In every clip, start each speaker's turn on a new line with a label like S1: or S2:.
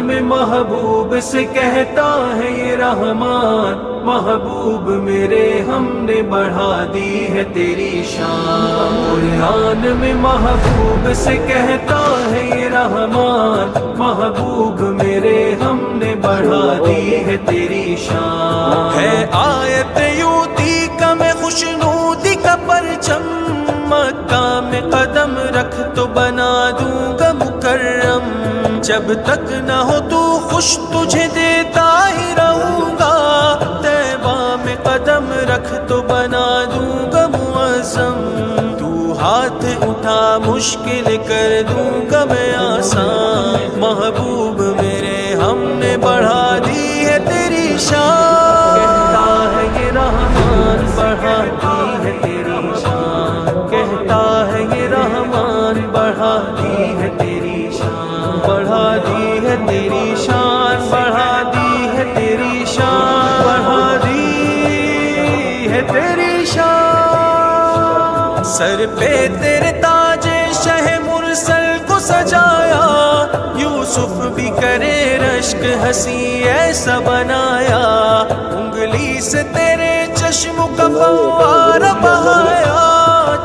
S1: میں محبوب سے کہتا ہے یہ رحمان، محبوب میرے ہم نے بڑھا دی ہے تیری شان۔ قرآن میں محبوب سے کہتا ہے یہ رحمان، محبوب میرے ہم نے بڑھا دی ہے تیری شان۔
S2: ہے آیت یوتی کا میں خوشنودی کا پرچم، مکہ میں قدم رکھ تو بنا دوں گا مکرم، جب تک نہ ہو تو خوش تجھے دیتا ہی رہوں گا، طیبہ میں قدم رکھ تو بنا دوں گا معظم، تو ہاتھ اٹھا مشکل کر دوں گا میں آسان، محبوب میرے ہم نے بڑھا دی ہے تیری شان۔
S1: کہتا ہے یہ رحمان بڑھا دی ہے تیری شان، کہتا ہے یہ رحمان بڑھا دی ہے تیری شان، بڑھا دی ہے تیری شان، بڑھا دی ہے تیری شان، بڑھا دی ہے تیری شان۔
S2: سر پہ تیرے تاج شہ مرسل کو سجایا، یوسف بھی کرے رشک ہنسی ایسا بنایا، انگلی سے تیرے چشم کا فوارہ بہایا،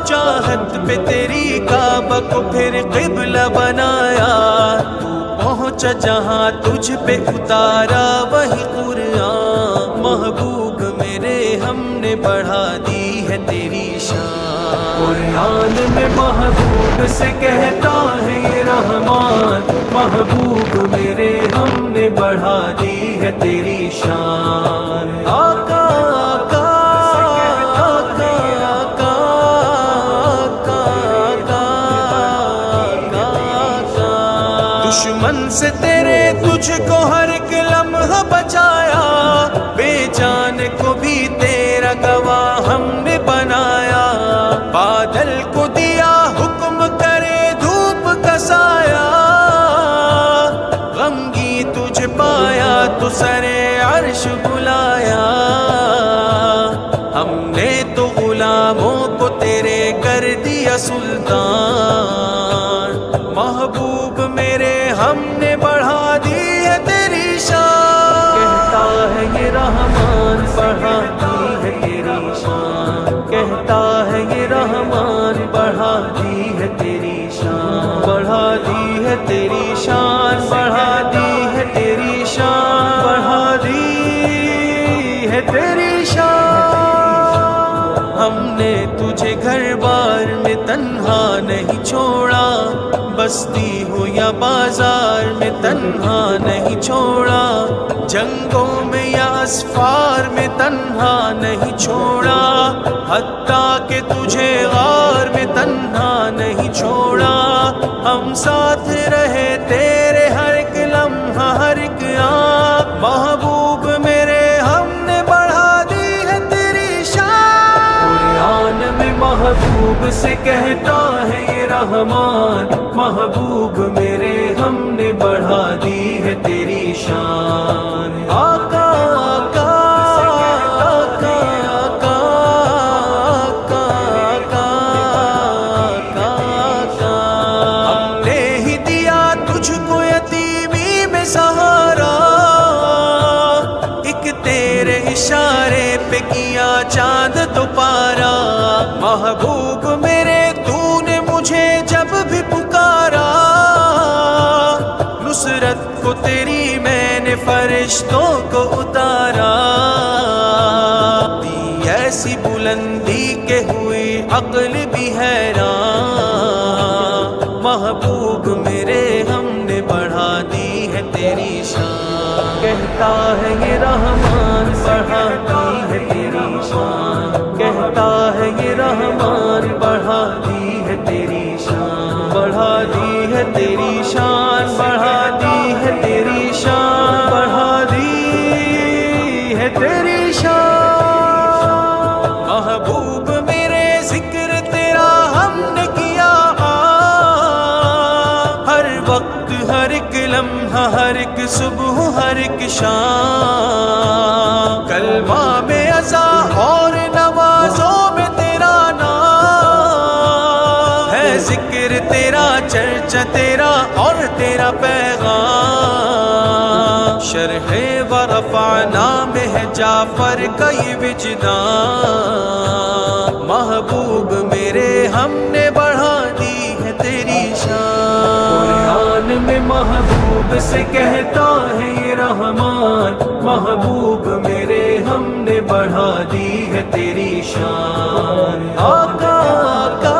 S2: چاہت پہ تیری کعبہ کو پھر قبلہ بنایا، تو پہنچا جہاں تجھ پہ اتارا وہی قرآن، محبوب میرے ہم نے بڑھا دی ہے تیری شان۔
S1: قرآن میں محبوب سے کہتا ہے یہ رحمان، محبوب میرے ہم نے بڑھا دی ہے تیری شان۔ آقا آقا آقا آقا آقا آقا۔
S2: دشمن سے تیرے تجھ کو ہر ایک لمحہ بچایا، بے جان کو بھی تیرا گواہ ہم نے بنایا، بادل کو دیا حکم کرے دھوپ کا سایہ، غمگی تجھ پایا تو سرے عرش بلایا، ہم نے تو غلاموں کو تیرے کر دیا سلطان، محبوب میرے ہم نے بڑھا دی ہے تیری شان۔
S1: کہتا ہے یہ رحمان بڑھا دی ہے تیری شان، کہتا ہے یہ رحمان بڑھا دی ہے تیری شان، بڑھا دی ہے تیری شان، بڑھا دی ہے تیری شان، بڑھا دی ہے تیری شان۔
S2: ہم نے تجھے گھر بار میں تنہا نہیں چھوڑا، بستی ہو یا بازار میں تنہا نہیں چھوڑا، جنگوں میں یا اسفار میں تنہا نہیں چھوڑا، حتیٰ کہ تجھے غار میں تنہا نہیں چھوڑا، ہم ساتھ رہے تیرے ہر ایک لمحہ ہر ایک آنکھ، محبوب میرے ہم نے بڑھا دی ہے تیری شان۔
S1: قرآن میں محبوب سے کہتا ہے یہ رحمان، محبوب میرے ہم نے بڑھا دی ہے تیری شان۔ آقا آقا آقا آقا آقا آقا۔
S2: ہم نے ہی دیا تجھ کو یتیمی میں سہارا، ایک تیرے اشارے پہ کیا چاند تو پارا، محبوب میرے تو نے مجھے جب بھی پکارا، نصرت کو تیری میں نے فرشتوں کو اتارا، دی ایسی بلندی کہ ہوئی عقل بھی حیران، محبوب میرے ہم نے بڑھا دی ہے تیری شان۔
S1: کہتا ہے یہ رحمان بڑھا دی ہے تیری شان، کہتا ہے یہ رحمان بڑھا دی ہے تیری شان، بڑھا دی ہے تیری شان، بڑھا دی ہے تیری شان، بڑھا دی ہے تیری شان۔
S2: محبوب میرے ذکر تیرا ہم نے کیا، ہر وقت ہر ایک لمحہ ہر ایک صبح ہر ایک شام، کلمہ میں ازا اور نمازوں میں تیرا نام ہے، ذکر تیرا چرچا تیرا اور تیرا پیغام، شرح ورفعنا میں ہے جعفر کا یہ وجدان، محبوب میرے ہم نے بڑھا دی ہے تیری شان۔
S1: قرآن میں محبوب سے کہتا ہے یہ رحمان، محبوب میرے ہم نے بڑھا دی ہے تیری شان۔
S2: آقا آقا